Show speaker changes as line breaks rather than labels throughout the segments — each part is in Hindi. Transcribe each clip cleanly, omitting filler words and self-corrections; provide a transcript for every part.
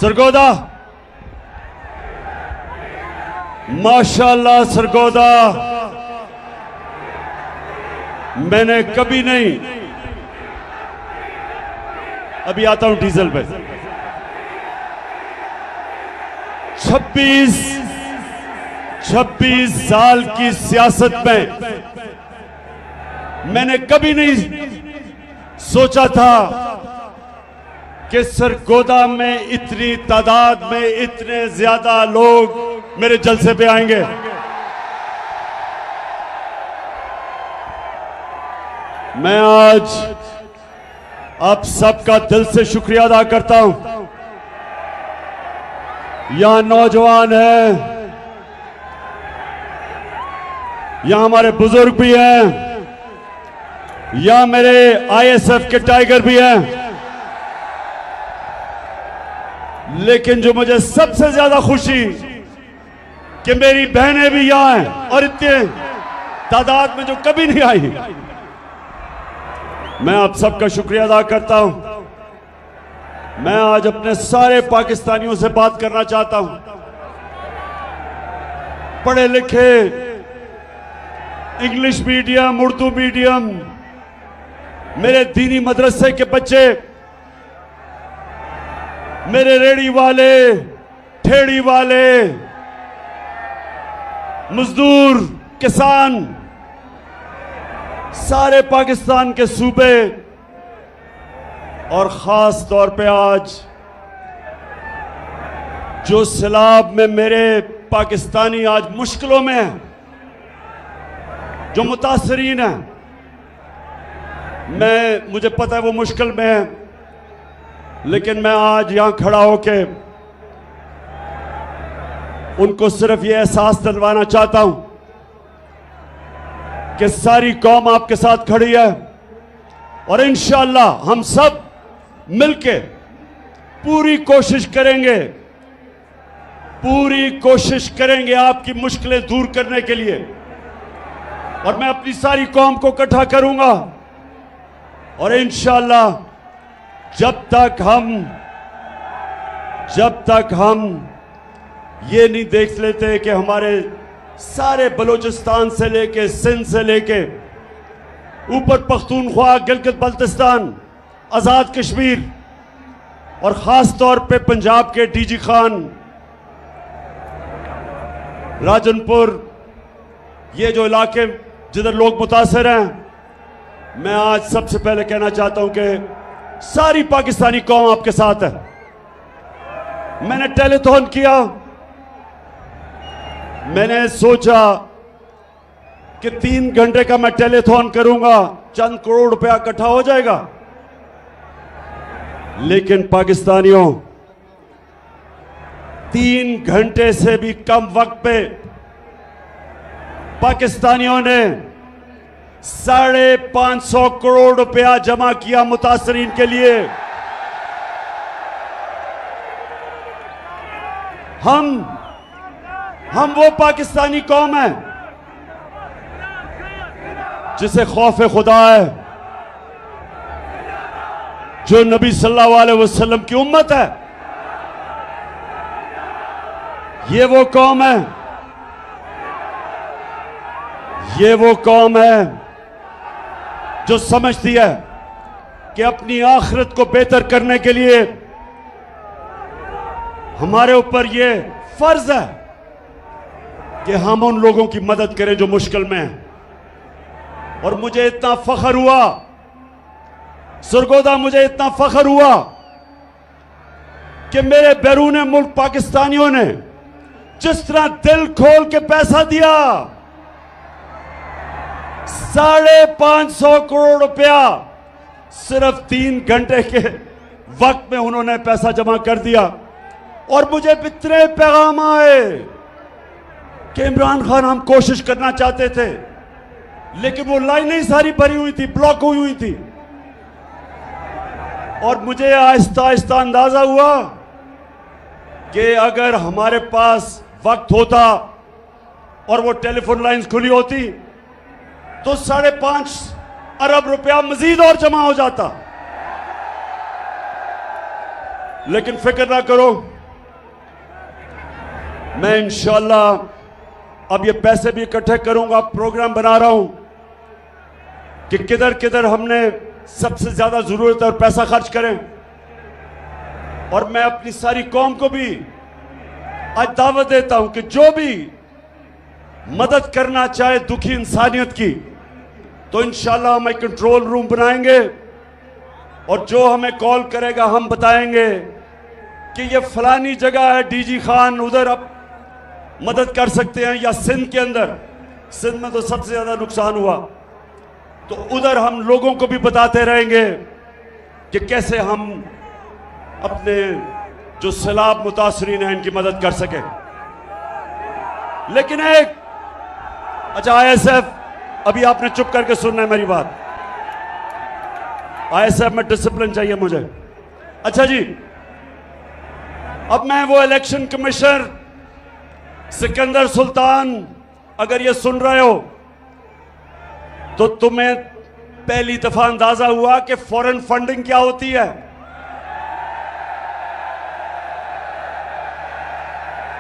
सरगोदा, माशाल्लाह सरगोदा, मैंने कभी नहीं, अभी आता हूं डीजल पे, 26 साल की सियासत में मैंने कभी नहीं सोचा था कि सरगोदा में इतनी तादाद में इतने ज्यादा लोग मेरे जलसे पे आएंगे। मैं आज आप सबका दिल से शुक्रिया अदा करता हूं। यहां नौजवान हैं, यहां हमारे बुजुर्ग भी हैं, यहां मेरे आईएसएफ के टाइगर भी हैं, लेकिन जो मुझे सबसे ज्यादा खुशी कि मेरी बहनें भी यहां हैं और इतने तादाद में जो कभी नहीं आई। मैं आप सबका शुक्रिया अदा करता हूं। मैं आज अपने सारे पाकिस्तानियों से बात करना चाहता हूं। पढ़े लिखे, इंग्लिश मीडियम, उर्दू मीडियम, मेरे दीनी मदरसे के बच्चे, मेरे रेड़ी वाले, ठेड़ी वाले, मजदूर, किसान, सारे पाकिस्तान के सूबे और खास तौर पे आज जो सैलाब में मेरे पाकिस्तानी आज मुश्किलों में हैं, जो मुतासरीन हैं, मुझे पता है वो मुश्किल में है, लेकिन मैं आज यहां खड़ा होके उनको सिर्फ ये एहसास दिलवाना चाहता हूं कि सारी कौम आपके साथ खड़ी है और इंशाअल्लाह हम सब मिलके पूरी कोशिश करेंगे आपकी मुश्किलें दूर करने के लिए। और मैं अपनी सारी कौम को इकट्ठा करूंगा और इंशाअल्लाह जब तक हम ये नहीं देख लेते कि हमारे सारे बलूचिस्तान से लेके सिंध से लेके ऊपर पख्तूनख्वा, गिलगित बल्तिस्तान, आज़ाद कश्मीर और ख़ास तौर पे पंजाब के डीजी खान, राजनपुर, ये जो इलाके जिधर लोग मुतासर हैं, मैं आज सबसे पहले कहना चाहता हूं कि सारी पाकिस्तानी कौम आपके साथ है। मैंने टेलीथॉन किया, मैंने सोचा कि 3 घंटे का मैं टेलीथॉन करूंगा, चंद करोड़ रुपया इकट्ठा हो जाएगा। लेकिन पाकिस्तानियों, 3 घंटे से भी कम वक्त पे पाकिस्तानियों ने 550 करोड़ रुपया जमा किया मुतासरीन के लिए। हम वो पाकिस्तानी कौम है जिसे खौफ खुदा है, जो नबी सल्लल्लाहु अलैहि वसल्लम की उम्मत है। ये वो कौम है जो समझती है कि अपनी आखिरत को बेहतर करने के लिए हमारे ऊपर ये फर्ज है कि हम उन लोगों की मदद करें जो मुश्किल में हैं। और मुझे इतना फख्र हुआ सरगोदा, मुझे इतना फख्र हुआ कि मेरे बैरून मुल्क पाकिस्तानियों ने जिस तरह दिल खोल के पैसा दिया, 550 करोड़ रुपया सिर्फ 3 घंटे के वक्त में उन्होंने पैसा जमा कर दिया। और मुझे इतने पैगाम आए कि इमरान खान, हम कोशिश करना चाहते थे लेकिन वो लाइनें ही सारी भरी हुई थी, ब्लॉक हुई थी। और मुझे आहिस्ता आहिस्ता अंदाजा हुआ कि अगर हमारे पास वक्त होता और वो टेलीफोन लाइंस खुली होती तो 5.5 अरब रुपया मजीद और जमा हो जाता। लेकिन फिक्र ना करो, मैं इंशाअल्लाह अब ये पैसे भी इकट्ठे करूंगा। प्रोग्राम बना रहा हूं कि किधर किधर हमने सबसे ज्यादा जरूरत है और पैसा खर्च करें। और मैं अपनी सारी कौम को भी आज दावत देता हूं कि जो भी मदद करना चाहे दुखी इंसानियत की, तो इंशाअल्लाह हम एक कंट्रोल रूम बनाएंगे और जो हमें कॉल करेगा हम बताएंगे कि ये फलानी जगह है, डीजी खान उधर आप मदद कर सकते हैं, या सिंध के अंदर, सिंध में तो सबसे ज्यादा नुकसान हुआ, तो उधर हम लोगों को भी बताते रहेंगे कि कैसे हम अपने जो सैलाब मुतासरीन हैं इनकी मदद कर सके। लेकिन एक अच्छा आईएसएफ, अभी आपने चुप करके सुनना है मेरी बात। आईएसएफ में डिसिप्लिन चाहिए मुझे। अच्छा जी, अब मैं वो इलेक्शन कमिश्नर सिकंदर सुल्तान, अगर ये सुन रहे हो तो तुम्हें पहली दफा अंदाजा हुआ कि फॉरेन फंडिंग क्या होती है।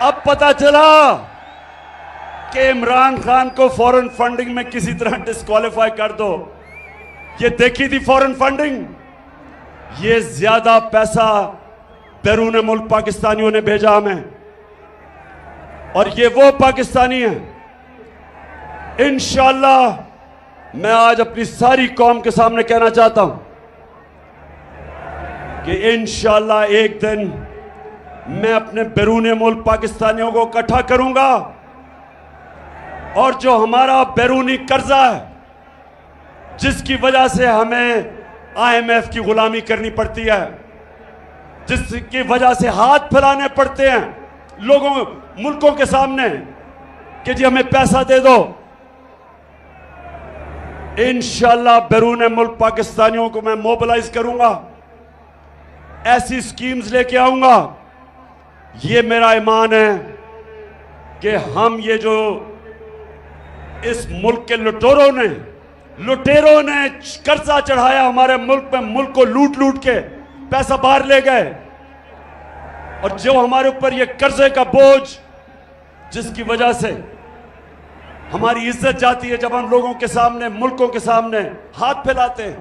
अब पता चला कि इमरान खान को फॉरेन फंडिंग में किसी तरह डिस्क्वालीफाई कर दो। ये देखी थी फॉरेन फंडिंग, ये ज्यादा पैसा बैरून मुल्क पाकिस्तानियों ने भेजा हमें, और ये वो पाकिस्तानी हैं। इंशाअल्लाह मैं आज अपनी सारी कौम के सामने कहना चाहता हूं कि इंशाअल्लाह एक दिन मैं अपने बैरून मुल्क पाकिस्तानियों को इकट्ठा करूंगा, और जो हमारा बैरूनी कर्जा है, जिसकी वजह से हमें आईएमएफ की गुलामी करनी पड़ती है, जिसकी वजह से हाथ फैलाने पड़ते हैं लोगों मुल्कों के सामने कि जी हमें पैसा दे दो, इंशाअल्लाह बैरून मुल्क पाकिस्तानियों को मैं मोबिलाइज करूंगा, ऐसी स्कीम्स लेके आऊंगा। ये मेरा ईमान है कि हम ये जो इस मुल्क के लुटेरों ने कर्जा चढ़ाया हमारे मुल्क में, मुल्क को लूट लूट के पैसा बाहर ले गए, और जो हमारे ऊपर ये कर्जे का बोझ, जिसकी वजह से हमारी इज्जत जाती है जब हम लोगों के सामने, मुल्कों के सामने हाथ फैलाते हैं,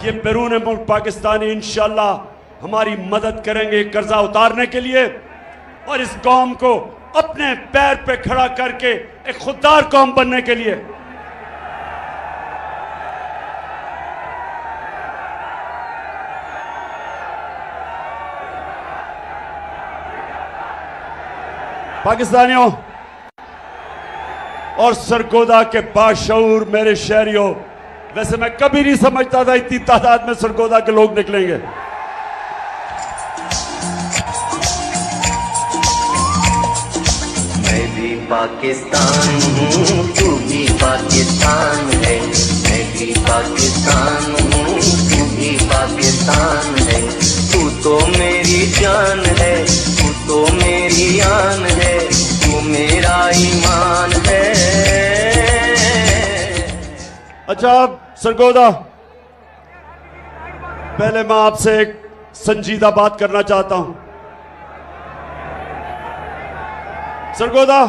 ये बैरून मुल्क पाकिस्तानी इंशाअल्लाह हमारी मदद करेंगे कर्जा उतारने के लिए, और इस कौम को अपने पैर पे खड़ा करके एक खुददार कौम बनने के लिए। पाकिस्तानियों और सरगोदा के बाशऊर मेरे शहरियों, वैसे मैं कभी नहीं समझता था इतनी तादाद में सरगोदा के लोग निकलेंगे।
मैं भी पाकिस्तान हूँ, तू भी पाकिस्तान है, मैं भी पाकिस्तान हूँ, तू भी पाकिस्तान है, तू तो मेरी जान है, तू तो मेरी आन है, तू मेरा ईमान है।
अच्छा सरगोदा, पहले मैं आपसे एक संजीदा बात करना चाहता हूं। सरगोदा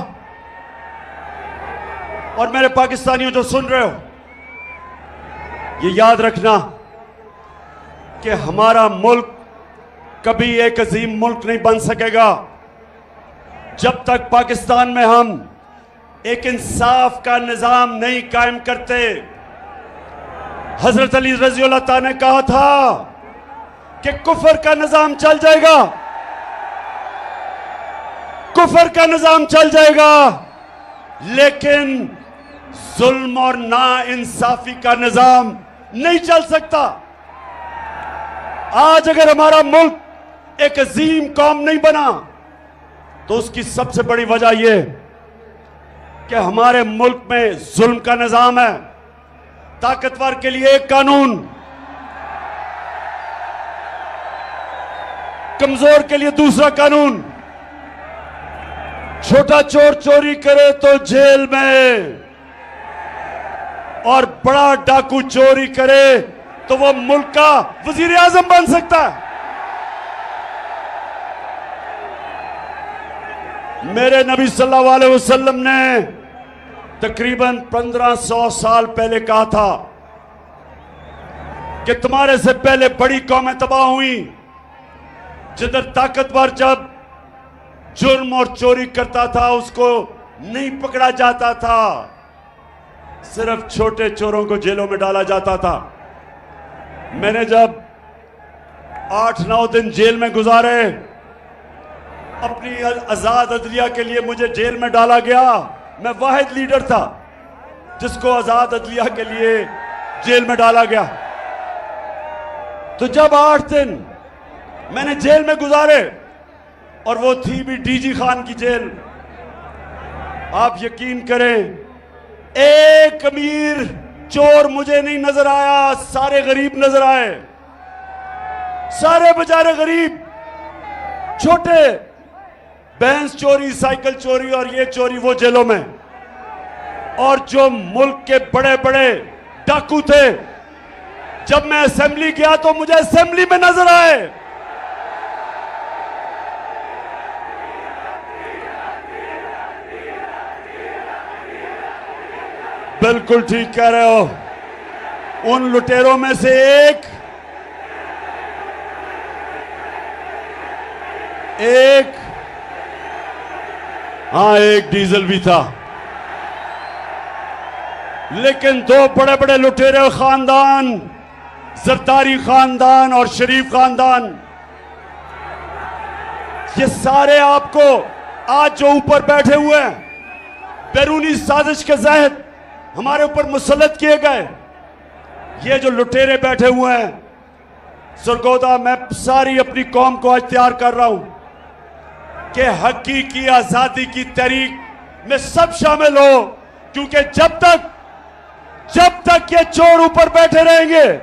और मेरे पाकिस्तानियों जो सुन रहे हो, ये याद रखना कि हमारा मुल्क कभी एक अजीम मुल्क नहीं बन सकेगा जब तक पाकिस्तान में हम एक इंसाफ का निजाम नहीं कायम करते। हजरत अली रज़ी अल्लाह ताला ने कहा था कि कुफर का निजाम चल जाएगा, कुफर का निजाम चल जाएगा, लेकिन जुल्म और ना इंसाफी का निजाम नहीं चल सकता। आज अगर हमारा मुल्क एक अजीम कौम नहीं बना तो उसकी सबसे बड़ी वजह यह कि हमारे मुल्क में जुल्म का निजाम है। ताकतवर के लिए एक कानून, कमजोर के लिए दूसरा कानून। छोटा चोर चोरी करे तो जेल में, और बड़ा डाकू चोरी करे तो वो मुल्क का वजीर आजम बन सकता है। मेरे नबी सल्लल्लाहु अलैहि वसल्लम ने तकरीबन 1500 साल पहले कहा था कि तुम्हारे से पहले बड़ी कौमें तबाह हुई, जिधर ताकतवर जब जुर्म और चोरी करता था उसको नहीं पकड़ा जाता था, सिर्फ छोटे चोरों को जेलों में डाला जाता था। मैंने जब 8-9 दिन जेल में गुजारे, अपनी आजाद अदलिया के लिए मुझे जेल में डाला गया। मैं वाहिद लीडर था जिसको आजाद अदलिया के लिए जेल में डाला गया। तो जब 8 दिन मैंने जेल में गुजारे, और वो थी भी डीजी खान की जेल, आप यकीन करें एक अमीर चोर मुझे नहीं नजर आया, सारे गरीब नजर आए। सारे बेचारे गरीब, छोटे, भैंस चोरी, साइकिल चोरी और ये चोरी वो जेलों में। और जो मुल्क के बड़े बड़े डाकू थे, जब मैं असेंबली गया तो मुझे असेंबली में नजर आए। बिल्कुल ठीक कह रहे हो। उन लुटेरों में से एक एक डीजल भी था। लेकिन दो बड़े बड़े लुटेरे खानदान, जरदारी खानदान और शरीफ खानदान, ये सारे आपको आज जो ऊपर बैठे हुए हैं, बैरूनी साजिश के तहत हमारे ऊपर मुसल्लत किए गए, ये जो लुटेरे बैठे हुए हैं, सरगोदा मैं सारी अपनी कौम को आज तैयार कर रहा हूं कि हकीकी आजादी की तहरीक में सब शामिल हो, क्योंकि जब तक ये चोर ऊपर बैठे रहेंगे,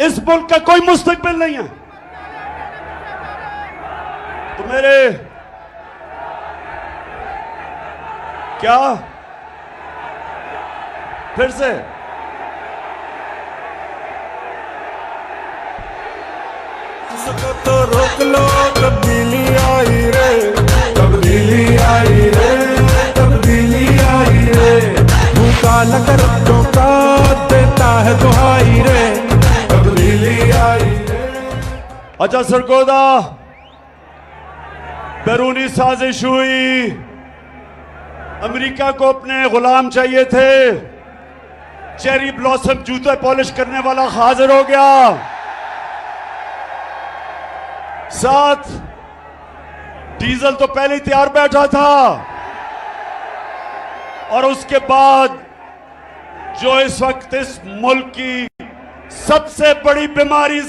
इस मुल्क का कोई मुस्तकबिल नहीं है। तो मेरे क्या फिर से
इसको तो रोक लो, तब्दीली आई रे, तब्दीली आई रे, तब्दीली आई रे। भूखा लकर का देता है दुहाई रे, तब्दीली आई रे।
अच्छा सरगोदा, बैरूनी साजिश हुई, अमेरिका को अपने गुलाम चाहिए थे, चेरी ब्लॉसम जूते पॉलिश करने वाला हाजिर हो गया, साथ डीजल तो पहले ही तैयार बैठा था, और उसके बाद जो इस वक्त इस मुल्क की सबसे बड़ी बीमारी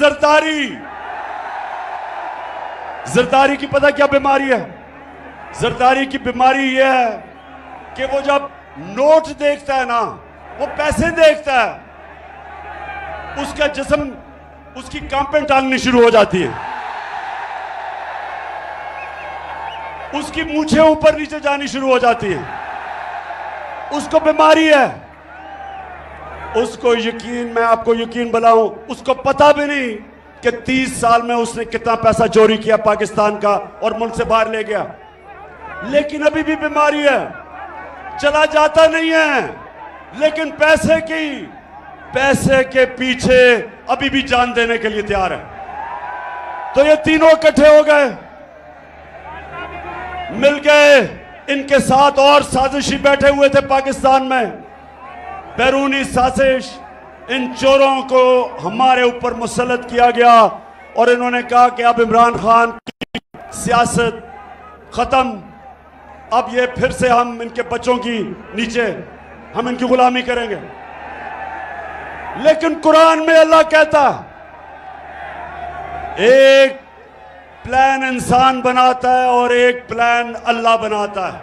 जरदारी की पता क्या बीमारी है? जरदारी की बीमारी यह है कि वो जब नोट देखता है ना, वो पैसे देखता है, उसका जिस्म, उसकी कांपें टालनी शुरू हो जाती है, उसकी मूछें ऊपर नीचे जानी शुरू हो जाती है। उसको बीमारी है, उसको यकीन, मैं आपको यकीन बनाऊं, उसको पता भी नहीं कि 30 साल में उसने कितना पैसा चोरी किया पाकिस्तान का और मुल्क से बाहर ले गया, लेकिन अभी भी बीमारी है, चला जाता नहीं है, लेकिन पैसे के पीछे अभी भी जान देने के लिए तैयार है। तो ये तीनों इकट्ठे हो गए, मिल गए, इनके साथ और साजिशी बैठे हुए थे पाकिस्तान में, बैरूनी साजिश। इन चोरों को हमारे ऊपर मुसल्लत किया गया और इन्होंने कहा कि अब इमरान खान की सियासत खत्म, अब ये फिर से हम इनके बच्चों की नीचे हम इनकी गुलामी करेंगे। लेकिन कुरान में अल्लाह कहता, एक प्लान इंसान बनाता है और एक प्लान अल्लाह बनाता है,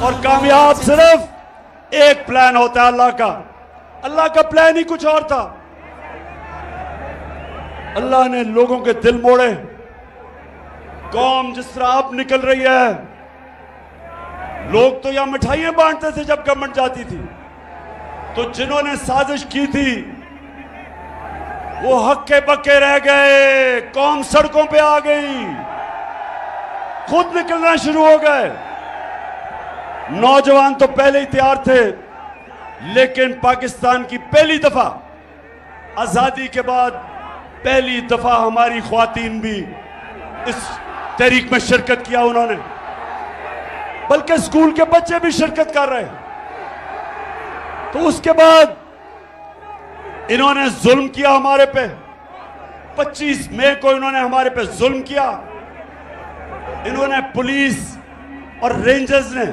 और कामयाब सिर्फ एक प्लान होता है अल्लाह का। अल्लाह का प्लान ही कुछ और था। अल्लाह ने लोगों के दिल मोड़े। कौम जिस तरह अब निकल रही है, लोग तो यहां मिठाइयां बांटते थे जब गवर्नमेंट जाती थी, तो जिन्होंने साजिश की थी वो हक्के बक्के रह गए, कौम सड़कों पे आ गई, खुद निकलना शुरू हो गए। नौजवान तो पहले ही तैयार थे, लेकिन पाकिस्तान की पहली दफा आजादी के बाद पहली दफा हमारी ख्वातीन भी इस तहरीक में शिरकत किया उन्होंने, बल्कि स्कूल के बच्चे भी शिरकत कर रहे हैं। तो उसके बाद इन्होंने जुल्म किया हमारे पे। 25 मई को इन्होंने हमारे पे जुल्म किया। इन्होंने पुलिस और रेंजर्स ने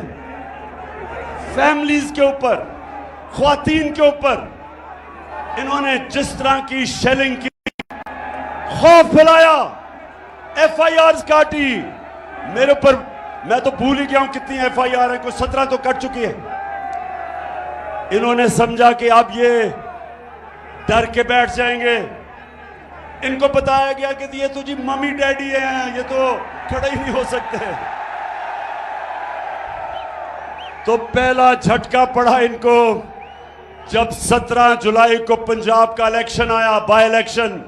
फैमिलीज के ऊपर, ख्वातीन के ऊपर इन्होंने जिस तरह की शेलिंग की, खौफ फैलाया, FIRs काटी मेरे ऊपर। मैं तो भूल ही गया हूं कितनी FIR है, कोई 17 तो कट चुकी है। इन्होंने समझा कि अब ये डर के बैठ जाएंगे। इनको बताया गया कि ये तो जी मम्मी डैडी हैं, ये तो खड़े ही नहीं हो सकते। तो पहला झटका पड़ा इनको जब 17 जुलाई को पंजाब का इलेक्शन आया, बाय इलेक्शन।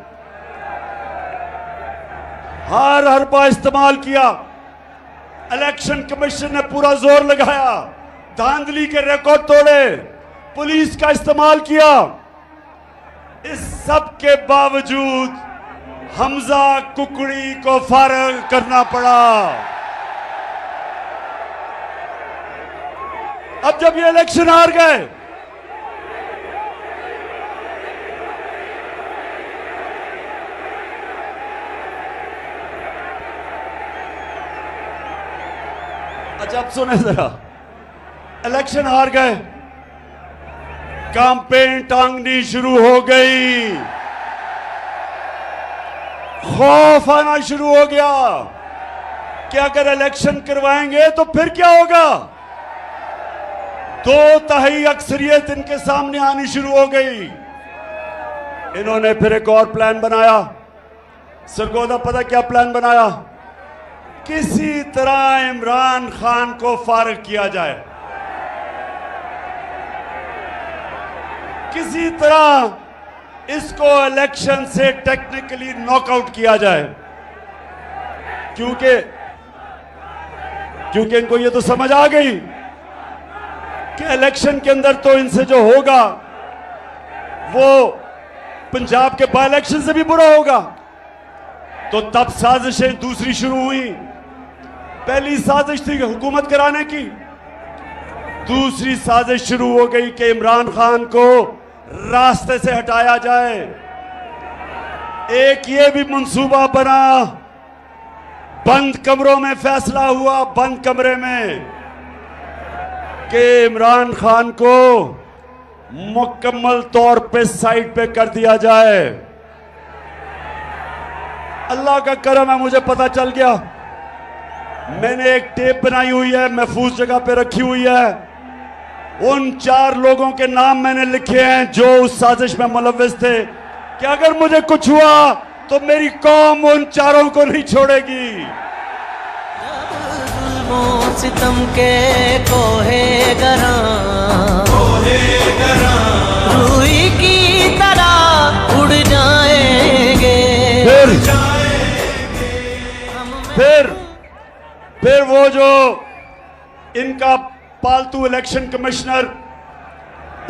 हर हरबा इस्तेमाल किया। इलेक्शन कमीशन ने पूरा जोर लगाया, धांधली के रिकॉर्ड तोड़े, पुलिस का इस्तेमाल किया। इस सब के बावजूद हमजा कुकड़ी को फारग करना पड़ा। अब जब ये इलेक्शन हार गए, अच्छा अब सुने जरा, इलेक्शन हार गए, कैंपेन टांगनी शुरू हो गई, खौफ आना शुरू हो गया कि अगर इलेक्शन करवाएंगे तो फिर क्या होगा। 2/3 अक्सरियत इनके सामने आनी शुरू हो गई। इन्होंने फिर एक और प्लान बनाया। सरगोदा पता क्या प्लान बनाया? किसी तरह इमरान खान को फारिग किया जाए, किसी तरह इसको इलेक्शन से टेक्निकली नॉकआउट किया जाए, क्योंकि इनको ये तो समझ आ गई कि इलेक्शन के अंदर तो इनसे जो होगा वो पंजाब के बाय इलेक्शन से भी बुरा होगा। तो तब साजिशें दूसरी शुरू हुई। पहली साजिश थी हुकूमत कराने की, दूसरी साजिश शुरू हो गई कि इमरान खान को रास्ते से हटाया जाए। एक ये भी मंसूबा बना, बंद कमरों में फैसला हुआ, बंद कमरे में, कि इमरान खान को मुकम्मल तौर पे साइड पे कर दिया जाए। अल्लाह का करम है, मुझे पता चल गया। मैंने एक टेप बनाई हुई है, महफूज जगह पे रखी हुई है। उन 4 लोगों के नाम मैंने लिखे हैं जो उस साजिश में मुलव्विस थे, कि अगर मुझे कुछ हुआ तो मेरी कौम उन 4 को नहीं छोड़ेगी।
सितम के कोहे गरा रूई की तरह उड़ जाएंगे।
फिर वो जो इनका पालतू इलेक्शन कमिश्नर,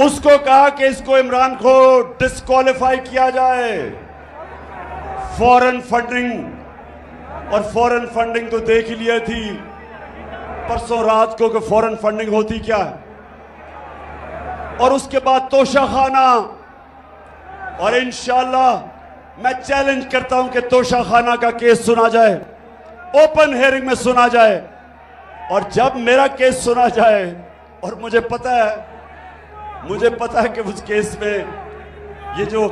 उसको कहा कि इसको इमरान को डिस्क्वालीफाई किया जाए। फॉरेन फंडिंग, और फॉरेन फंडिंग तो देख ही लिया थी परसों रात को कि फॉरेन फंडिंग होती क्या है। और उसके बाद तोशाखाना, और इंशाल्लाह मैं चैलेंज करता हूं कि तोशाखाना का केस सुना जाए, ओपन हियरिंग में सुना जाए। और जब मेरा केस सुना जाए, और मुझे पता है कि उस केस में ये जो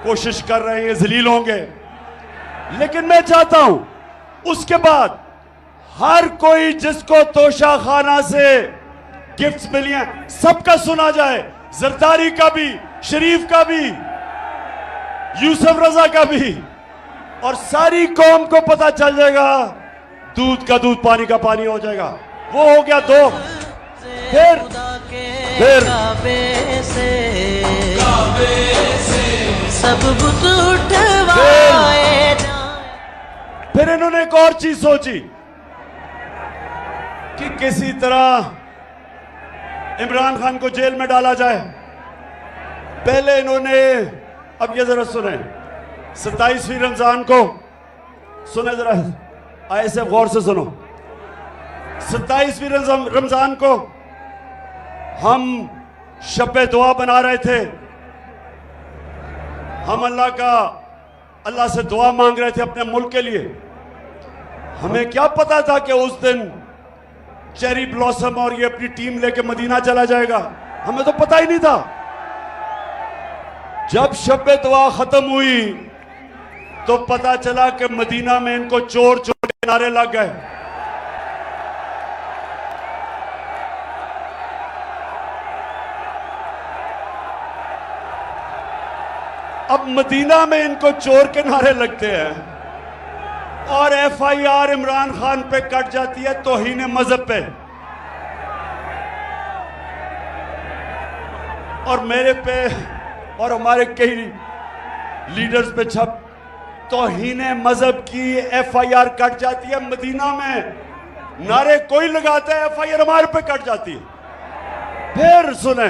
कोशिश कर रहे हैं जलील होंगे, लेकिन मैं चाहता हूं उसके बाद हर कोई जिसको तोशाखाना से गिफ्ट्स मिली हैं सबका सुना जाए, जरदारी का भी, शरीफ का भी, यूसुफ रजा का भी, और सारी कौम को पता चल जाएगा, दूध का दूध पानी का पानी हो जाएगा। वो हो गया 2। फिर
सब बुत उठवाए।
फिर इन्होंने एक और चीज सोची कि किसी तरह इमरान खान को जेल में डाला जाए। पहले इन्होंने, अब ये जरा सुने, 27वीं रमजान को सुने, जरा ऐसे गौर से सुनो। 27वीं रमजान को हम शब दुआ बना रहे थे, हम अल्लाह से दुआ मांग रहे थे अपने मुल्क के लिए। हमें क्या पता था कि उस दिन चेरी ब्लॉसम और ये अपनी टीम लेके मदीना चला जाएगा, हमें तो पता ही नहीं था। जब शब दुआ खत्म हुई तो पता चला कि मदीना में इनको चोर चोर के नारे लग गए। अब मदीना में इनको चोर के नारे लगते हैं और FIR इमरान खान पे कट जाती है तौहीन मजहब पे, और मेरे पे और हमारे कई लीडर्स पे छप तौहीन मजहब की FIR कट जाती है। मदीना में नारे कोई लगाता है, FIR हमारे पे कट जाती है। फिर सुने,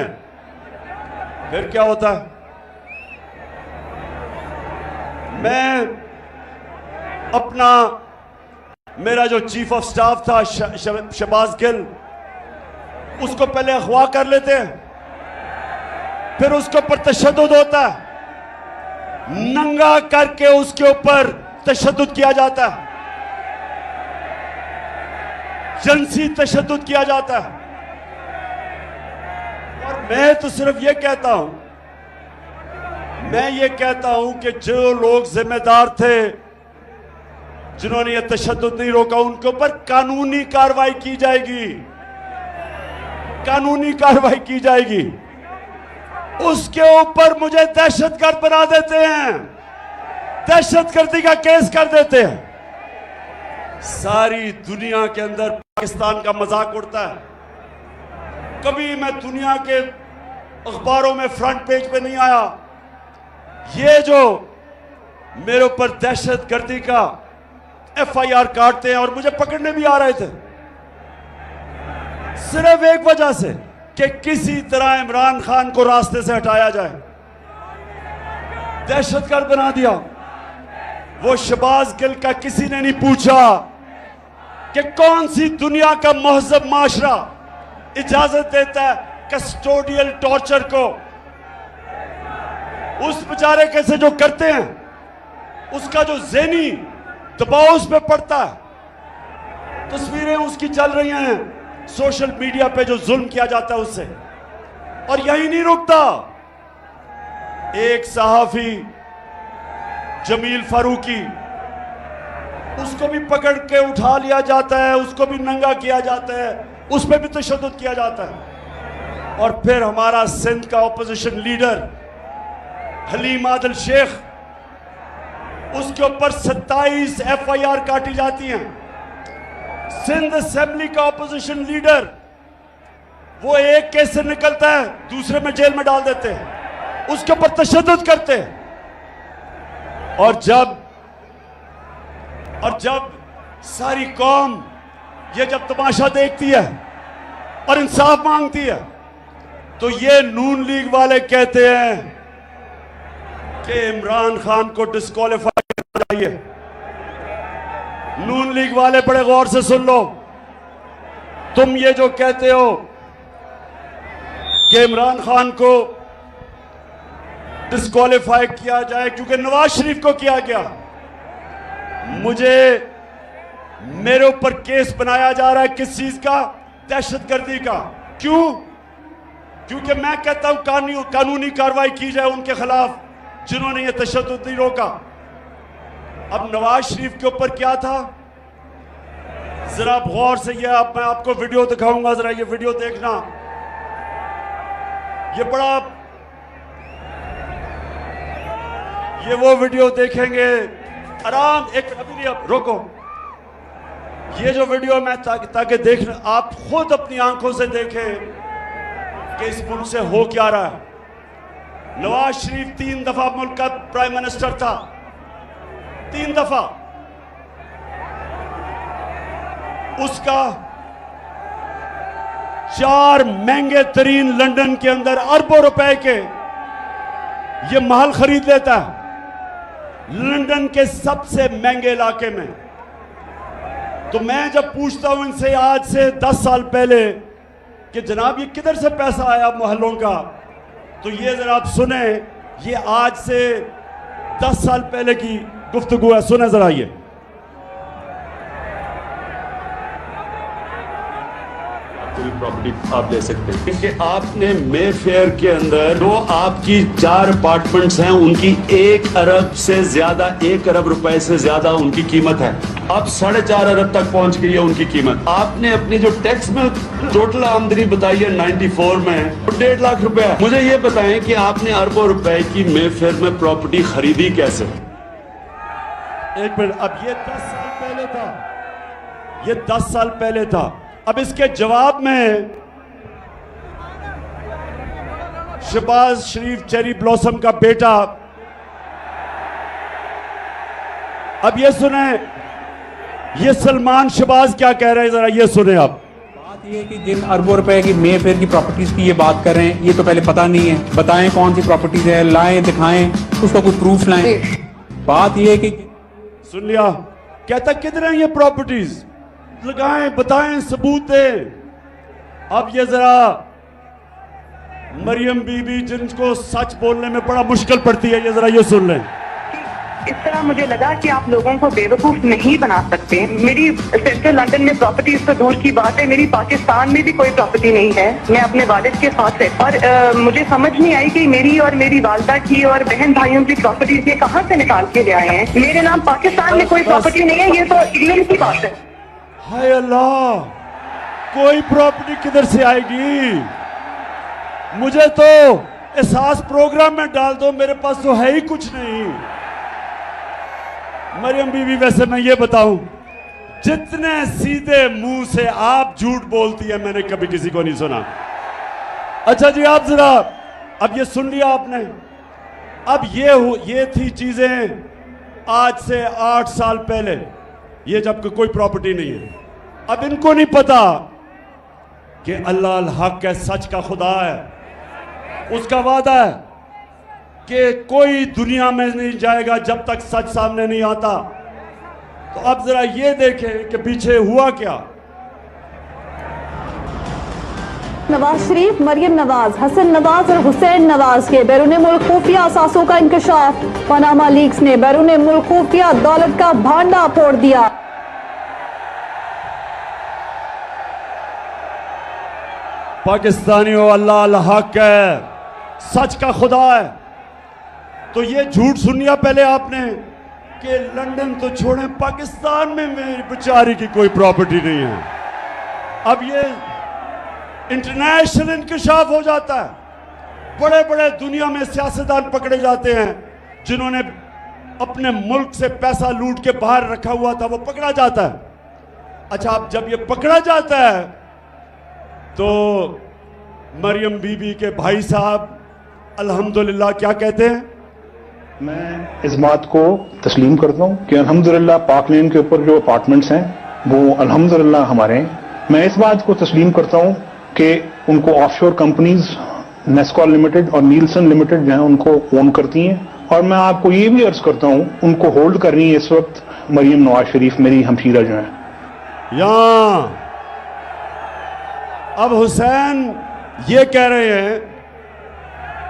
फिर क्या होता है। मैं अपना, मेरा जो चीफ ऑफ स्टाफ था शहबाज गिल, उसको पहले अगवा कर लेते हैं, फिर उसके ऊपर तशद्दुद होता है, नंगा करके उसके ऊपर तशद्दुद किया जाता है, जिनसी तशद्दुद किया जाता है। और मैं तो सिर्फ ये कहता हूं, मैं ये कहता हूं कि जो लोग जिम्मेदार थे, जिन्होंने ये तशद्दुद नहीं रोका, उनके ऊपर कानूनी कार्रवाई की जाएगी, कानूनी कार्रवाई की जाएगी। उसके ऊपर मुझे दहशतगर्द बना देते हैं, दहशतगर्दी का केस कर देते हैं। सारी दुनिया के अंदर पाकिस्तान का मजाक उड़ता है। कभी मैं दुनिया के अखबारों में फ्रंट पेज पे नहीं आया। ये जो मेरे ऊपर दहशतगर्दी का FIR काटते हैं और मुझे पकड़ने भी आ रहे थे, सिर्फ एक वजह से कि किसी तरह इमरान खान को रास्ते से हटाया जाए, दहशतगर्द बना दिया। वो शहबाज गिल का किसी ने नहीं पूछा कि कौन सी दुनिया का महजब माशरा इजाजत देता है कस्टोडियल टॉर्चर को। उस बेचारे कैसे जो करते हैं, उसका जो ज़हनी दबाव उस पर पड़ता है। तस्वीरें उसकी चल रही हैं सोशल मीडिया पे, जो जुल्म किया जाता है उससे। और यही नहीं रुकता, एक सहाफी जमील फारूकी, उसको भी पकड़ के उठा लिया जाता है, उसको भी नंगा किया जाता है, उस पर भी तशद्दुद किया जाता है। और फिर हमारा सिंध का ऑपोजिशन लीडर हलीम आदिल शेख, उसके ऊपर 27 FIR काटी जाती हैं। सिंध असेंबली का ऑपोजिशन लीडर, वो एक केस से निकलता है, दूसरे में जेल में डाल देते हैं, उसके ऊपर तशद्दुद करते हैं। और जब सारी कौम ये जब तमाशा देखती है और इंसाफ मांगती है, तो ये नून लीग वाले कहते हैं कि इमरान खान को डिस्क्वालीफाई करना चाहिए। नून लीग वाले बड़े गौर से सुन लो, तुम ये जो कहते हो कि इमरान खान को डिस्क्वालीफाई किया जाए क्योंकि नवाज शरीफ को किया गया, मेरे ऊपर केस बनाया जा रहा है किस चीज का? दहशतगर्दी का। क्यों? क्योंकि मैं कहता हूं कानूनी कार्रवाई की जाए उनके खिलाफ जिन्होंने ये तशद्दुद नहीं रोका। अब नवाज शरीफ के ऊपर क्या था, जरा गौर से, ये मैं आपको वीडियो दिखाऊंगा, जरा ये वीडियो देखना। ये वो वीडियो देखेंगे, आराम, एक अभी नहीं, अब रोको। ये जो वीडियो मैं ताकि देखना, आप खुद अपनी आंखों से देखें कि इस मुल्क से हो क्या रहा है। नवाज शरीफ 3 दफा मुल्क का प्राइम मिनिस्टर था, 3 दफा। 4 महंगे तरीन लंदन के अंदर अरबों रुपए के ये महल खरीद लेता है, लंदन के सबसे महंगे इलाके में। तो मैं जब पूछता हूं इनसे आज से 10 साल पहले कि जनाब ये किधर से पैसा आया महलों का, तो ये जरा आप सुने, ये आज से 10 साल पहले की गुफ्तगू है, सुने जरा ये। प्रॉपर्टी आप ले सकते हैं क्योंकि आपने मे फेयर के अंदर जो आपकी 4 अपार्टमेंट्स हैं उनकी 1 अरब से ज्यादा, 1 अरब रुपए से ज्यादा उनकी कीमत है। अब 4.5 अरब तक पहुंच गई है उनकी कीमत। आपने अपनी जो टैक्स में टोटल आमदनी बताई है 94 में 1.5 लाख रुपए। मुझे ये बताएं कि आपने अरबों रुपए की मे फेयर में प्रॉपर्टी खरीदी कैसे? एक मिनट, अब ये 10 साल पहले था, ये 10 साल पहले था। अब इसके जवाब में शहबाज शरीफ चेरी ब्लॉसम का बेटा, अब ये सुने, ये सलमान शहबाज क्या कह रहे हैं, जरा ये सुने आप।
बात ये है कि जिन अरबों रुपए की मे फेयर की प्रॉपर्टीज की ये बात कर रहे हैं, ये तो पहले पता नहीं है। बताएं कौन सी प्रॉपर्टीज है, लाएं, दिखाएं, उसका कुछ प्रूफ लाएं। बात ये है कि
सुन लिया, कहता किधर है ये प्रॉपर्टीज, लगाएं, बताएं, सबूत दें। अब ये जरा मरियम बीबी जिनको सच बोलने में बड़ा मुश्किल पड़ती है, ये जरा ये सुन लें।
इस तरह मुझे लगा कि आप लोगों को बेवकूफ नहीं बना सकते। मेरी सेंट्रल लंदन में प्रॉपर्टीज तो दूर की बात है, मेरी पाकिस्तान में भी कोई प्रॉपर्टी नहीं है। मैं अपने वालिद के साथ है और मुझे समझ नहीं आई कि मेरी और मेरी वालदा की और बहन भाइयों की प्रॉपर्टीज ये कहाँ से निकाल के ले आए हैं। मेरे नाम पाकिस्तान में कोई प्रॉपर्टी नहीं है, ये तो इंग्लैंड की बात है।
हाय अल्लाह, कोई प्रॉपर्टी किधर से आएगी? मुझे तो एहसास प्रोग्राम में डाल दो, मेरे पास तो है ही कुछ नहीं। मरियम बीवी, वैसे मैं ये बताऊं, जितने सीधे मुंह से आप झूठ बोलती है मैंने कभी किसी को नहीं सुना। अच्छा जी, आप जरा अब ये सुन लिया आपने। अब ये थी चीजें आज से 8 साल पहले, ये जब कोई प्रॉपर्टी नहीं है। अब इनको नहीं पता कि अल्लाह अल हक है, सच का खुदा है, उसका वादा है कि कोई दुनिया में नहीं जाएगा जब तक सच सामने नहीं आता। तो अब जरा ये देखें कि पीछे हुआ क्या।
नवाज शरीफ, मरियम नवाज, हसन नवाज और हुसैन नवाज के बैरून मुल्क खुफिया असासों का इंकशाफ। पनामा लीक्स ने बैरून मुल्क खुफिया दौलत का भांडा फोड़ दिया।
पाकिस्तानियों, अल्लाह अल हक है, सच का खुदा है। तो ये झूठ सुन लिया पहले आपने कि लंदन तो छोड़ें, पाकिस्तान में मेरी बेचारी की कोई प्रॉपर्टी नहीं है। अब ये इंटरनेशनल इंकशाफ हो जाता है। बड़े बड़े दुनिया में सियासतदान पकड़े जाते हैं जिन्होंने अपने मुल्क से पैसा लूट के बाहर रखा हुआ था, वो पकड़ा जाता है। अच्छा, अब जब ये पकड़ा जाता है तो मरियम बीबी के भाई साहब अल्हम्दुलिल्लाह क्या कहते हैं?
मैं इस बात को तस्लीम करता हूँ कि अल्हम्दुलिल्लाह पाक लेन के ऊपर जो अपार्टमेंट्स हैं वो अल्हम्दुलिल्लाह हमारे हैं। मैं इस बात को तस्लीम करता हूँ कि उनको ऑफशोर कंपनीज नेस्कॉल लिमिटेड और नीलसन लिमिटेड जो है उनको ओन करती हैं। और मैं आपको ये भी अर्ज करता हूँ उनको होल्ड कर रही है इस वक्त मरियम नवाज शरीफ, मेरी हमशीरा जो है।
यहाँ अब हुसैन ये कह रहे हैं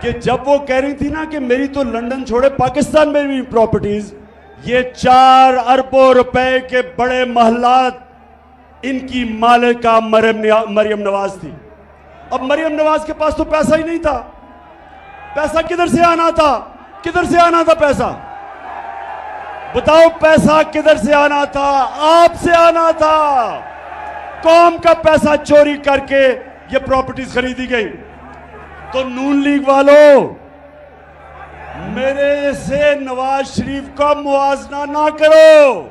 कि जब वो कह रही थी ना कि मेरी तो लंदन छोड़े पाकिस्तान में भी प्रॉपर्टीज, ये 4 अरबों रुपए के बड़े महलात इनकी मालिका मरियम नवाज थी। अब मरियम नवाज के पास तो पैसा ही नहीं था। पैसा किधर से आना था? किधर से आना था पैसा? बताओ, पैसा किधर से आना था? आपसे आना था। कौम का पैसा चोरी करके ये प्रॉपर्टीज खरीदी गई। तो नून लीग वालों, मेरे से नवाज शरीफ का मुआवजा ना करो।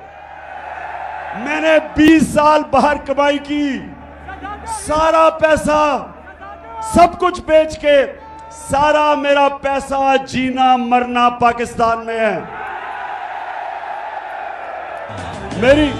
मैंने 20 साल बाहर कमाई की, सारा पैसा सब कुछ बेच के, सारा मेरा पैसा जीना मरना पाकिस्तान में है। मेरी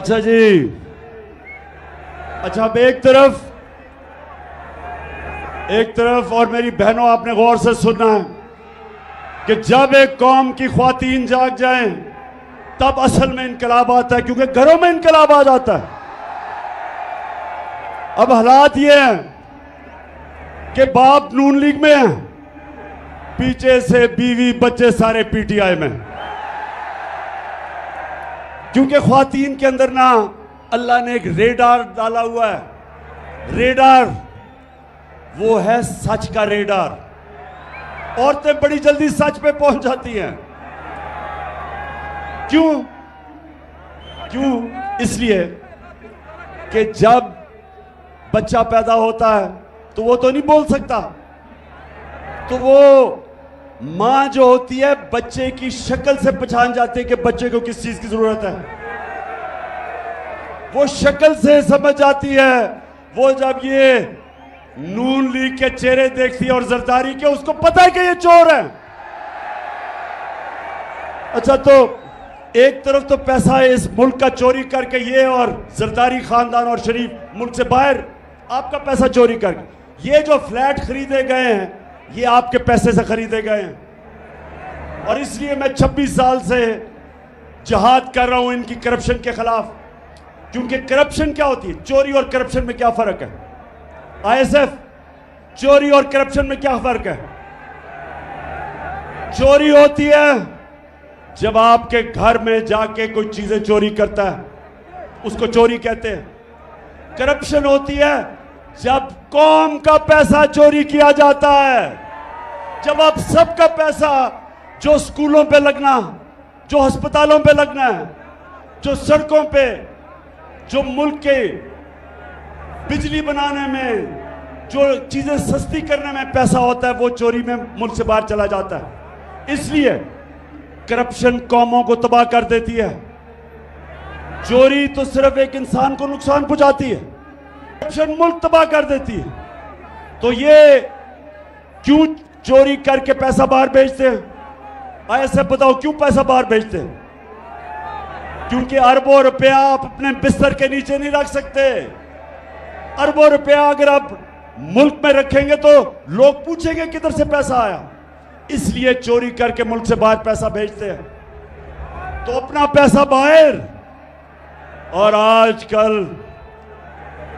अच्छा जी, अच्छा अब एक तरफ और मेरी बहनों आपने गौर से सुनना है कि जब एक कौम की ख्वातीन जाग जाएं तब असल में इनकलाब आता है, क्योंकि घरों में इनकलाब आ जाता है। अब हालात ये हैं कि बाप नून लीग में है, पीछे से बीवी बच्चे सारे पीटीआई में, क्योंकि ख्वातीन के अंदर ना अल्लाह ने एक रेडार डाला हुआ है। रेडार वो है सच का रेडार। औरतें बड़ी जल्दी सच पे पहुंच जाती हैं। क्यों? इसलिए कि जब बच्चा पैदा होता है तो वो तो नहीं बोल सकता, तो वो मां जो होती है बच्चे की शक्ल से पहचान जाती है कि बच्चे को किस चीज की जरूरत है। वो शक्ल से समझ जाती है। वो जब ये नून लीग के चेहरे देखती है और जरदारी के, उसको पता है कि ये चोर है। अच्छा, तो एक तरफ तो पैसा है इस मुल्क का चोरी करके ये, और जरदारी खानदान और शरीफ मुल्क से बाहर आपका पैसा चोरी करके, ये जो फ्लैट खरीदे गए हैं ये आपके पैसे से खरीदे गए हैं। और इसलिए मैं 26 साल से जहाद कर रहा हूं इनकी करप्शन के खिलाफ। क्योंकि करप्शन क्या होती है, चोरी और करप्शन में क्या फर्क है? आईएसएफ, चोरी और करप्शन में क्या फर्क है? चोरी होती है जब आपके घर में जाके कोई चीजें चोरी करता है, उसको चोरी कहते हैं। करप्शन होती है जब कौम का पैसा चोरी किया जाता है, जब आप सबका पैसा जो स्कूलों पे लगना, जो अस्पतालों पे लगना है, जो सड़कों पे, जो मुल्क के बिजली बनाने में, जो चीजें सस्ती करने में पैसा होता है, वो चोरी में मुल्क से बाहर चला जाता है। इसलिए करप्शन कौमों को तबाह कर देती है। चोरी तो सिर्फ एक इंसान को नुकसान पहुंचाती है, करप्शन मुल्क तबाह कर देती है। तो ये क्यों चोरी करके पैसा बाहर भेजते हैं? ऐसे बताओ क्यों पैसा बाहर भेजते हैं? क्योंकि अरबों रुपया आप अपने बिस्तर के नीचे नहीं रख सकते। अरबों रुपया अगर आप मुल्क में रखेंगे तो लोग पूछेंगे किधर से पैसा आया। इसलिए चोरी करके मुल्क से बाहर पैसा भेजते हैं, तो अपना पैसा बाहर। और आजकल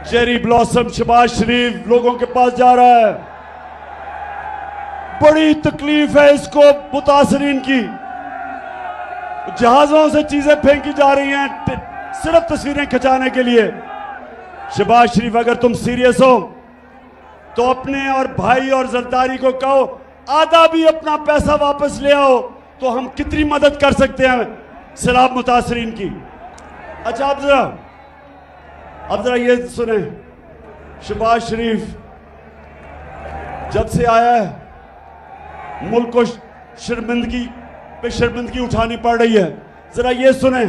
चेरी ब्लॉसम शहबाज शरीफ लोगों के पास जा रहा है। बड़ी तकलीफ है इसको मुतासरीन की। जहाजों से चीजें फेंकी जा रही हैं सिर्फ तस्वीरें खिंचाने के लिए। शहबाज शरीफ, अगर तुम सीरियस हो तो अपने और भाई और जरदारी को कहो आधा भी अपना पैसा वापस ले आओ, तो हम कितनी मदद कर सकते हैं सैलाब मुतासरीन की। अच्छा, अब जरा ये सुने, शहबाज शरीफ जब से आया है मुल्क को शर्मिंदगी पे शर्मिंदगी उठानी पड़ रही है। जरा ये सुने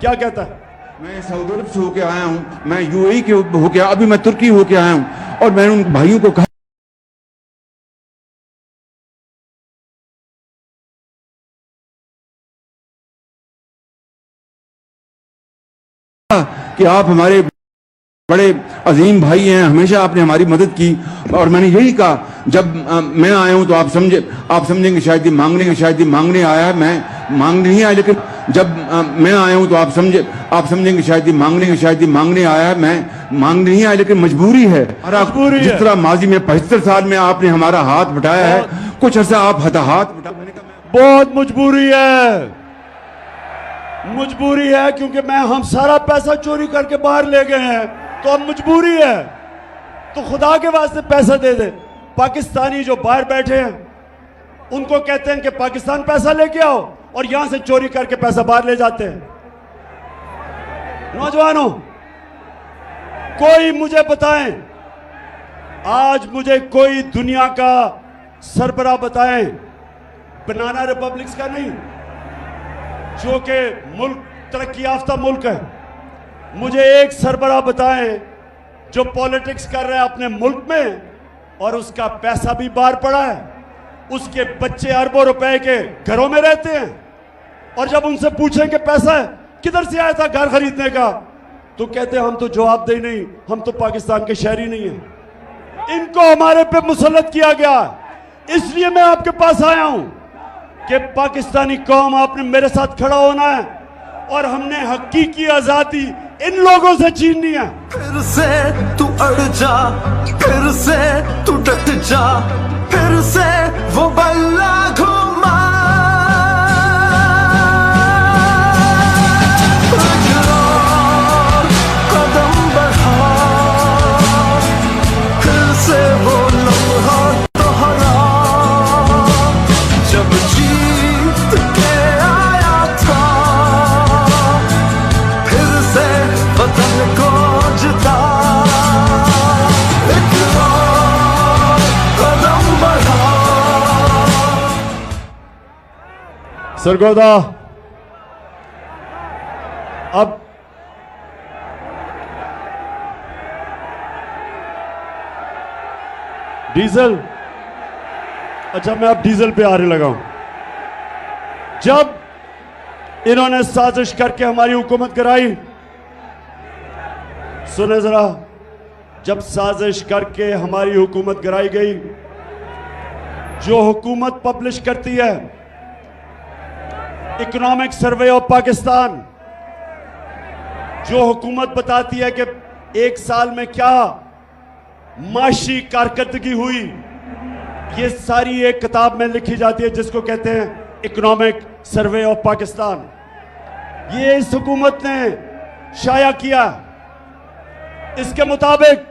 क्या कहता है।
मैं सऊदी अरब से होके आया हूँ, मैं यूएई के होके, अभी मैं तुर्की होके आया हूँ, और मैंने उन भाइयों को कहा कि आप हमारे बड़े अजीम भाई हैं, हमेशा आपने हमारी मदद की। और मैंने यही कहा, जब मैं आया हूं तो आप समझेंगे शायद ये मांगने आया है। मैं मांगने नहीं आया, लेकिन जब मैं आया हूं तो आप समझेंगे शायद ये मांगने आया है। मैं मांगने नहीं आया, लेकिन मजबूरी है। जिस तरह माजी में 75 साल में आपने हमारा हाथ बटाया है, कुछ अर्सा आप हताहत
बहुत मजबूरी है क्योंकि हम सारा पैसा चोरी करके बाहर ले गए हैं, तो अब मजबूरी है। तो खुदा के वास्ते पैसा दे दे। पाकिस्तानी जो बाहर बैठे हैं उनको कहते हैं कि पाकिस्तान पैसा लेके आओ, और यहां से चोरी करके पैसा बाहर ले जाते हैं। नौजवानों, कोई मुझे बताएं, आज मुझे कोई दुनिया का सरबराह बताएं, बनाना रिपब्लिक्स का नहीं, जो कि मुल्क तरक्की याफ्ता मुल्क है, मुझे एक सरबराह बताएं जो पॉलिटिक्स कर रहा है अपने मुल्क में और उसका पैसा भी बाहर पड़ा है, उसके बच्चे अरबों रुपए के घरों में रहते हैं, और जब उनसे पूछें कि पैसा है किधर से आया था घर खरीदने का? तो कहते हम तो जवाबदेही नहीं, हम तो पाकिस्तान के शहरी नहीं हैं। इनको हमारे पे मुसल्लत किया गया, इसलिए मैं आपके पास आया हूं कि पाकिस्तानी कौम, आपने मेरे साथ खड़ा होना है और हमने हकीकी आजादी इन लोगों से छीननी है।
फिर से तू अड़ जा, फिर से तू डट जा, फिर से वो बल्ला घुमा। कदम बढ़ा, फिर से वो लम्हा दोहरा जब जीत के आया था, फिर से वतन को जिता। एक और कदम बढ़ा।
सरगोदा, अब डीजल, अच्छा मैं अब डीजल पे आने लगा हूं। जब इन्होंने साजिश करके हमारी हुकूमत कराई, सुने जरा, जब साजिश करके हमारी हुकूमत कराई गई, जो हुकूमत पब्लिश करती है इकोनॉमिक सर्वे ऑफ पाकिस्तान, जो हुकूमत बताती है कि एक साल में क्या माशी कारकर्दगी हुई, ये सारी एक किताब में लिखी जाती है जिसको कहते हैं इकोनॉमिक सर्वे ऑफ पाकिस्तान। ये इस हुकूमत ने शाया किया। इसके मुताबिक,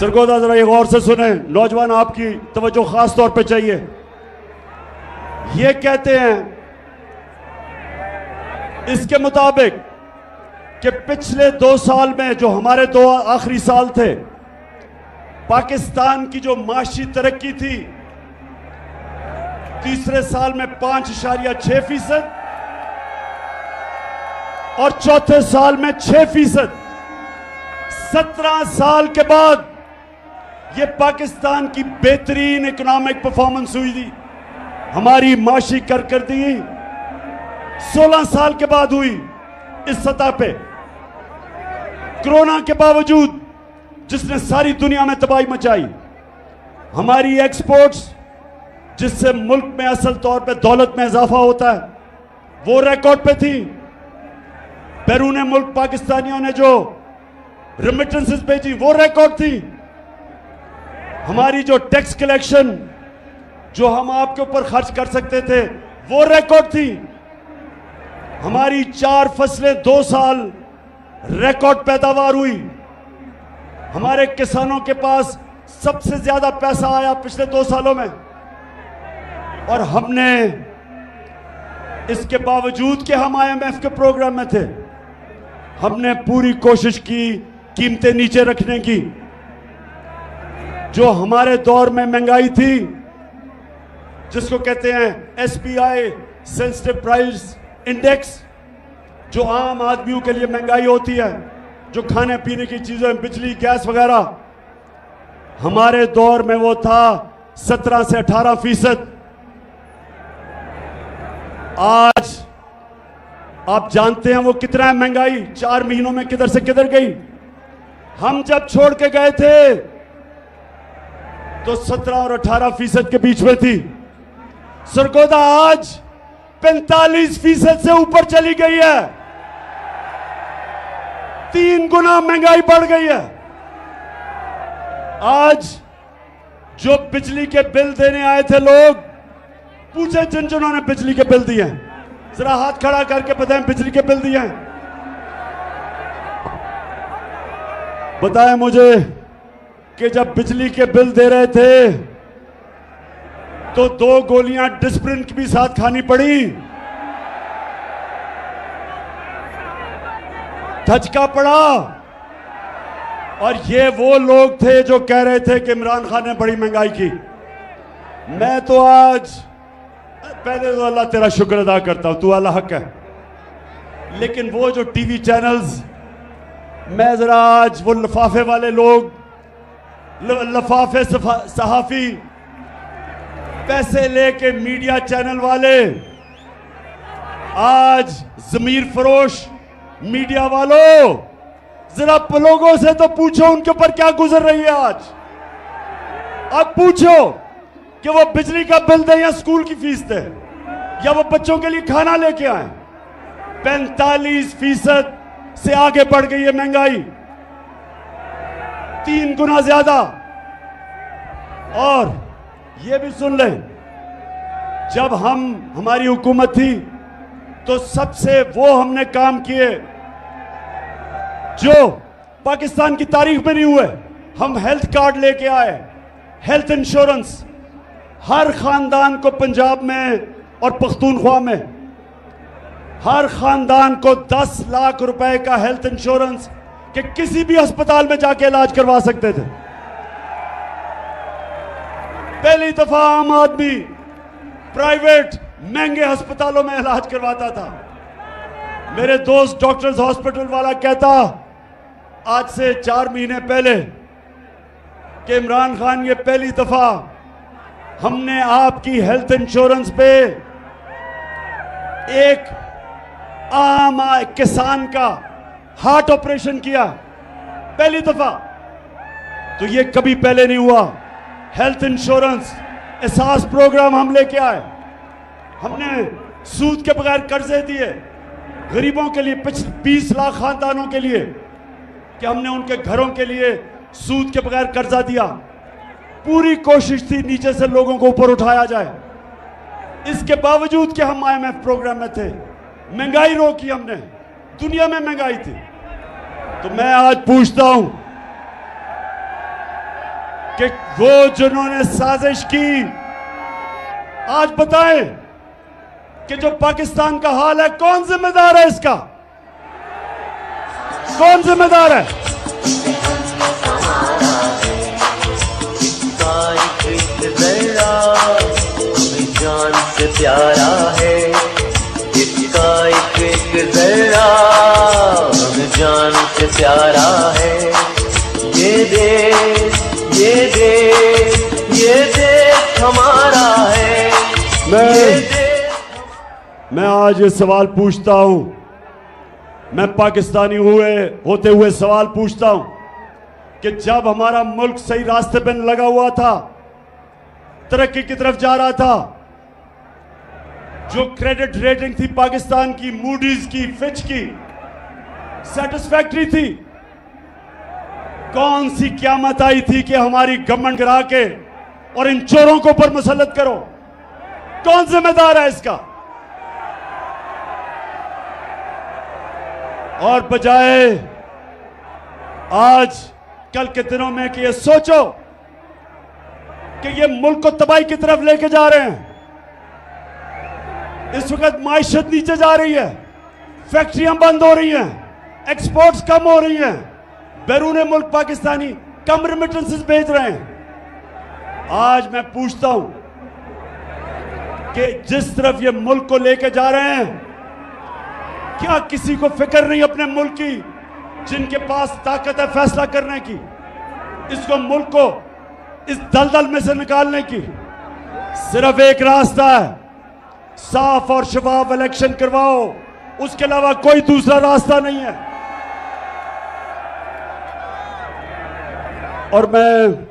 सरगोदा जरा ये गौर से सुने, नौजवान आपकी तवज्जो खास तौर पे चाहिए। ये कहते हैं इसके मुताबिक कि पिछले 2 साल में, जो हमारे 2 आखिरी साल थे, पाकिस्तान की जो माशी तरक्की थी, तीसरे साल में 5.6% और चौथे साल में 6%। 17 साल के बाद ये पाकिस्तान की बेहतरीन इकोनॉमिक परफॉर्मेंस हुई थी। हमारी माशी कारकर्दगी 16 साल के बाद हुई इस सतह पे। कोरोना के बावजूद, जिसने सारी दुनिया में तबाही मचाई, हमारी एक्सपोर्ट्स, जिससे मुल्क में असल तौर पे दौलत में इजाफा होता है, वो रिकॉर्ड पे थी। बैरून मुल्क पाकिस्तानियों ने जो रेमिटेंसेस भेजी, वो रिकॉर्ड थी। हमारी जो टैक्स कलेक्शन, जो हम आपके ऊपर खर्च कर सकते थे, वो रिकॉर्ड थी। हमारी 4 फसलें 2 साल रिकॉर्ड पैदावार हुई। हमारे किसानों के पास सबसे ज्यादा पैसा आया पिछले 2 सालों में। और हमने, इसके बावजूद कि हम IMF के प्रोग्राम में थे, हमने पूरी कोशिश की कीमतें नीचे रखने की। जो हमारे दौर में महंगाई थी, जिसको कहते हैं SPI, सेंसिटिव प्राइस इंडेक्स, जो आम आदमियों के लिए महंगाई होती है, जो खाने पीने की चीजें, बिजली, गैस वगैरह, हमारे दौर में वो था 17 से 18%। आज आप जानते हैं वो कितना है महंगाई, 4 महीनों में किधर से किधर गई। हम जब छोड़ के गए थे तो 17 और 18% के बीच में थी। सरगोदा आज 45% से ऊपर चली गई है। 3 गुना महंगाई बढ़ गई है। आज जो बिजली के बिल देने आए थे लोग, पूछे जिन जिन्होंने बिजली के बिल दिए, जरा हाथ खड़ा करके बताएं बिजली के बिल दिए। बताएं मुझे कि जब बिजली के बिल दे रहे थे तो 2 गोलियां डिस्प्रिन की भी साथ खानी पड़ी, धचका पड़ा। और ये वो लोग थे जो कह रहे थे कि इमरान खान ने बड़ी महंगाई की। मैं तो आज, पहले तो अल्लाह तेरा शुक्र अदा करता हूं, तू अल्लाह हक है। लेकिन वो जो टीवी चैनल्स, मैं जरा आज वो लिफाफे वाले लोग, लिफाफे सहाफी, पैसे लेके मीडिया चैनल वाले, आज जमीर फरोश मीडिया वालों, जरा लोगों से तो पूछो उनके ऊपर क्या गुजर रही है आज। अब पूछो कि वो बिजली का बिल दे या स्कूल की फीस दे या वो बच्चों के लिए खाना लेके आए। 45% से आगे बढ़ गई है महंगाई, 3 गुना ज्यादा। और ये भी सुन लें, जब हमारी हुकूमत थी तो सबसे वो हमने काम किए जो पाकिस्तान की तारीख में नहीं हुए। हम हेल्थ कार्ड लेके आए, हेल्थ इंश्योरेंस हर खानदान को, पंजाब में और पख्तूनख्वा में हर खानदान को 10 लाख रुपए का हेल्थ इंश्योरेंस कि किसी भी अस्पताल में जाके इलाज करवा सकते थे। पहली दफा आम आदमी प्राइवेट महंगे अस्पतालों में इलाज करवाता था। मेरे दोस्त डॉक्टर्स हॉस्पिटल वाला कहता आज से 4 महीने पहले कि इमरान खान, ये पहली दफा हमने आपकी हेल्थ इंश्योरेंस पे एक आम किसान का हार्ट ऑपरेशन किया, पहली दफा। तो ये कभी पहले नहीं हुआ। हेल्थ इंश्योरेंस एहसास प्रोग्राम हम लेके आए, हमने सूद के बगैर कर्जे दिए गरीबों के लिए, 20 लाख खानदानों के लिए, कि हमने उनके घरों के लिए सूद के बगैर कर्जा दिया। पूरी कोशिश थी नीचे से लोगों को ऊपर उठाया जाए। इसके बावजूद कि हम IMF प्रोग्राम में थे, महंगाई रोकी हमने, दुनिया में महंगाई थी। तो मैं आज पूछता हूं कि वो जिन्होंने साजिश की, आज बताएं कि जो पाकिस्तान का हाल है, कौन जिम्मेदार है इसका? कौन जिम्मेदार है?
जान से प्यारा है इसका एक जरा, हमें जान से प्यारा है। ये देश, ये देश, ये देश हमारा है।
मैं आज ये सवाल पूछता हूं, मैं पाकिस्तानी होते हुए सवाल पूछता हूं कि जब हमारा मुल्क सही रास्ते पर लगा हुआ था, तरक्की की तरफ जा रहा था, जो क्रेडिट रेटिंग थी पाकिस्तान की, मूडीज की, फिच की, सेटिस्फैक्टरी थी, कौन सी क़यामत आई थी कि हमारी गवर्नमेंट गिरा के और इन चोरों को ऊपर मुसल्लत करो? कौन जिम्मेदार है इसका? और बजाय आज कल के दिनों में कि ये सोचो कि ये मुल्क को तबाही की तरफ लेके जा रहे हैं। इस वक्त माइशत नीचे जा रही है, फैक्ट्रियां बंद हो रही हैं, एक्सपोर्ट्स कम हो रही हैं, बैरून मुल्क पाकिस्तानी कम रेमिटेंसेस भेज रहे हैं। आज मैं पूछता हूं कि जिस तरफ ये मुल्क को लेके जा रहे हैं, क्या किसी को फिक्र नहीं अपने मुल्क की, जिनके पास ताकत है फैसला करने की, इसको मुल्क को इस दलदल में से निकालने की? सिर्फ एक रास्ता है, साफ और शफाफ इलेक्शन करवाओ, उसके अलावा कोई दूसरा रास्ता नहीं है। और मैं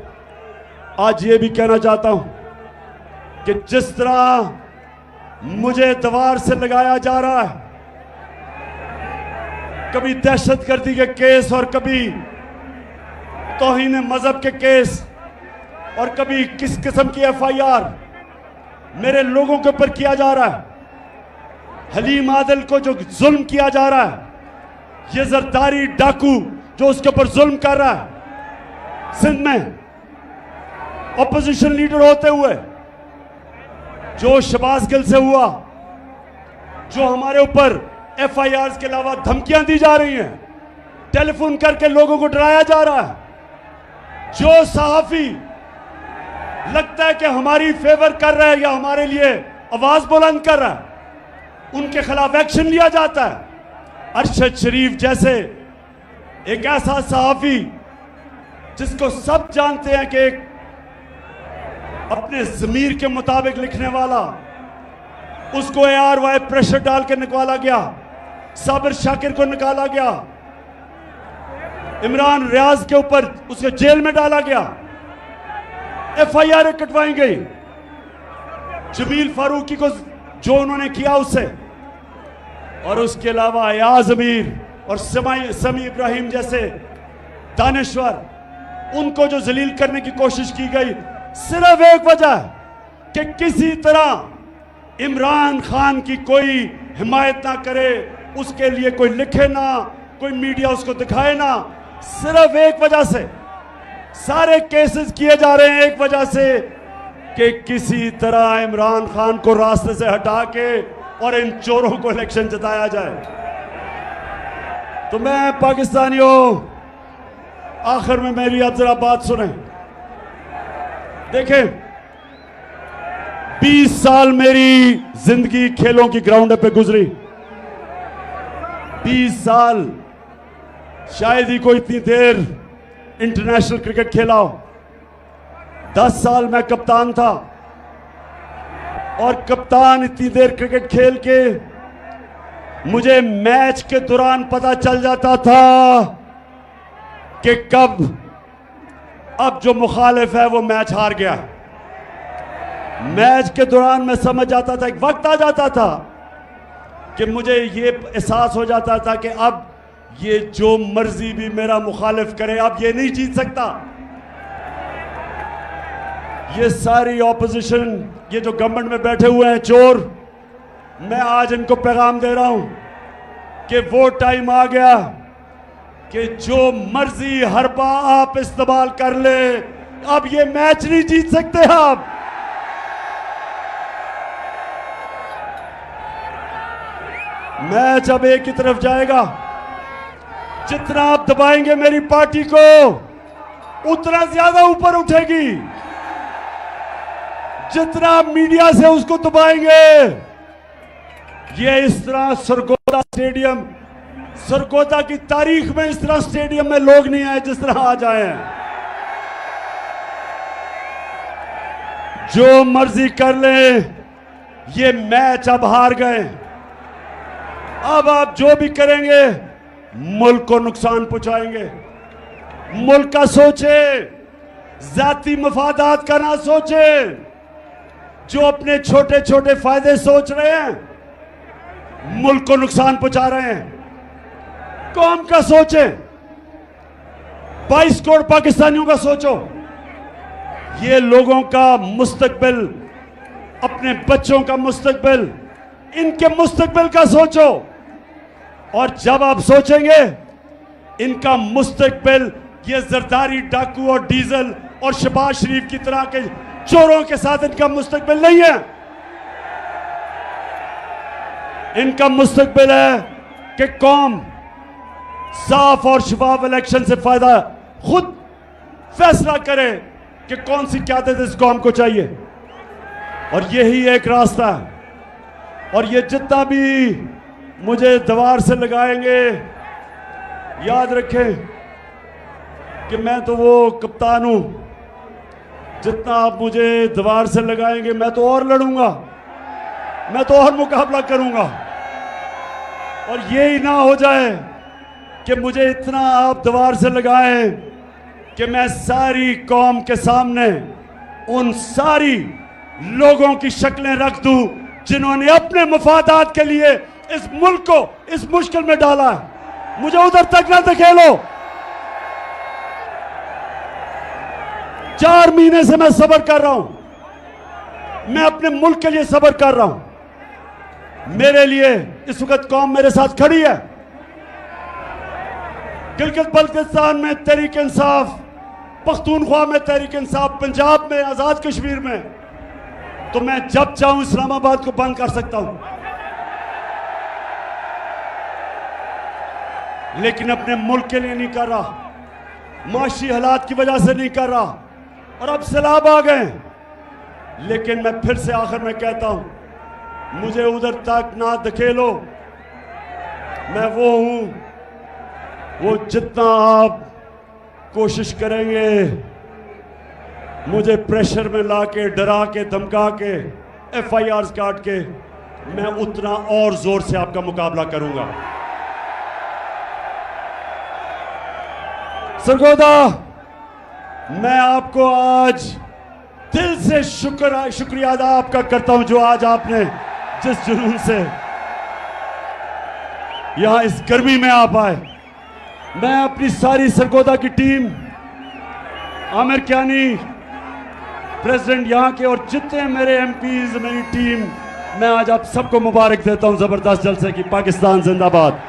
आज ये भी कहना चाहता हूं कि जिस तरह मुझे दीवार से लगाया जा रहा है, कभी दहशतगर्दी के केस और कभी तौहीन मजहब के केस और कभी किस किस्म की FIR मेरे लोगों के ऊपर किया जा रहा है। हलीम आदिल को जो जुल्म किया जा रहा है, ये जरदारी डाकू जो उसके ऊपर जुल्म कर रहा है, सिंध में ऑपोजिशन लीडर होते हुए, जो शहबाज गिल से हुआ, जो हमारे ऊपर FIRs के अलावा धमकियां दी जा रही हैं, टेलीफोन करके लोगों को डराया जा रहा है, जो सहाफी लगता है कि हमारी फेवर कर रहा है या हमारे लिए आवाज बुलंद कर रहा है, उनके खिलाफ एक्शन लिया जाता है। अरशद शरीफ जैसे एक ऐसा सहाफी जिसको सब जानते हैं कि एक अपने ज़मीर के मुताबिक लिखने वाला, उसको ARY प्रेशर डाल के निकाला गया, साबिर शाकिर को निकाला गया, इमरान रियाज के ऊपर उसके जेल में डाला गया, FIR कटवाई गई, जमील फारूकी को जो उन्होंने किया उससे, और उसके अलावा अयाज अमीर और समी इब्राहिम जैसे दानिश्वर, उनको जो जलील करने की कोशिश की गई, सिर्फ एक वजह कि किसी तरह इमरान खान की कोई हिमायत ना करे, उसके लिए कोई लिखे ना, कोई मीडिया उसको दिखाए ना। सिर्फ एक वजह से सारे केसेस किए जा रहे हैं, एक वजह से कि किसी तरह इमरान खान को रास्ते से हटा के और इन चोरों को इलेक्शन जिताया जाए। तो मैं पाकिस्तानियों, आखिर में मेरी अब जरा बात सुने। देखें, 20 साल मेरी जिंदगी खेलों की ग्राउंड पे गुजरी। 20 साल, शायद ही कोई इतनी देर इंटरनेशनल क्रिकेट खेला हो। 10 साल मैं कप्तान था, और कप्तान इतनी देर क्रिकेट खेल के मुझे मैच के दौरान पता चल जाता था कि कब अब जो मुखालिफ है वो मैच हार गया। मैच के दौरान मैं समझ जाता था, एक वक्त आ जाता था कि मुझे ये एहसास हो जाता था कि अब ये जो मर्जी भी मेरा मुखालिफ करे, अब ये नहीं जीत सकता। ये सारी ऑपोजिशन, ये जो गवर्नमेंट में बैठे हुए हैं चोर, मैं आज इनको पैगाम दे रहा हूं कि वो टाइम आ गया कि जो मर्जी हरबा आप इस्तेमाल कर ले, अब ये मैच नहीं जीत सकते आप। मैच अब एक ही तरफ जाएगा। जितना आप दबाएंगे मेरी पार्टी को, उतना ज्यादा ऊपर उठेगी। जितना आप मीडिया से उसको दबाएंगे, ये इस तरह सरगोदा स्टेडियम, सरगोदा की तारीख में इस तरह स्टेडियम में लोग नहीं आए जिस तरह आज आए हैं। जो मर्जी कर ले, ये मैच अब हार गए। अब आप जो भी करेंगे मुल्क को नुकसान पहुंचाएंगे। मुल्क का सोचे, जाती मफादात का ना सोचे। जो अपने छोटे छोटे फायदे सोच रहे हैं, मुल्क को नुकसान पहुंचा रहे हैं। कौम का सोचे, 22 करोड़ पाकिस्तानियों का सोचो। ये लोगों का मुस्तकबिल, अपने बच्चों का मुस्तकबिल, इनके मुस्तकबिल का सोचो। और जब आप सोचेंगे इनका मुस्तकबिल ये जरदारी, डाकू और डीजल और शहबाज शरीफ की तरह के चोरों के साथ इनका मुस्तकबिल नहीं है। इनका मुस्तकबिल है कि कौम साफ और शफाफ इलेक्शन से फायदा खुद फैसला करे कि कौन सी क़यादत इस कौम को चाहिए, और यही एक रास्ता है। और ये जितना भी मुझे दीवार से लगाएंगे, याद रखें कि मैं तो वो कप्तान हूं। जितना आप मुझे दीवार से लगाएंगे, मैं तो और लड़ूंगा, मैं तो और मुकाबला करूंगा। और ये ही ना हो जाए कि मुझे इतना आप दीवार से लगाएं कि मैं सारी कौम के सामने उन सारी लोगों की शक्लें रख दूं जिन्होंने अपने मफादात के लिए इस मुल्क को इस मुश्किल में डाला है। मुझे उधर तक ना धकेलो। 4 महीने से मैं सब्र कर रहा हूं। मैं अपने मुल्क के लिए सब्र कर रहा हूं। मेरे लिए इस वक्त कौम मेरे साथ खड़ी है। गिलगित बल्तिस्तान में तहरीक इंसाफ, पख्तूनख्वा में तहरीक इंसाफ, पंजाब में, आजाद कश्मीर में, तो मैं जब चाहूं इस्लामाबाद को बंद कर सकता हूं, लेकिन अपने मुल्क के लिए नहीं कर रहा। माशी हालात की वजह से नहीं कर रहा। और अब सैलाब आ गए, लेकिन मैं फिर से आखिर में कहता हूं, मुझे उधर तक ना धकेलो। मैं वो हूं, वो जितना आप कोशिश करेंगे मुझे प्रेशर में ला के, डरा के, धमका के, FIRs काट के, मैं उतना और जोर से आपका मुकाबला करूंगा। सरगोदा, मैं आपको आज दिल से शुक्रिया अदा आपका करता हूं, जो आज आपने जिस जुनून से यहां इस गर्मी में आप आए। मैं अपनी सारी सरगोदा की टीम, आमिर कियानी प्रेसिडेंट यहां के, और जितने मेरे एमपीज, मेरी टीम, मैं आज आप सबको मुबारक देता हूं जबरदस्त जलसे की। पाकिस्तान जिंदाबाद।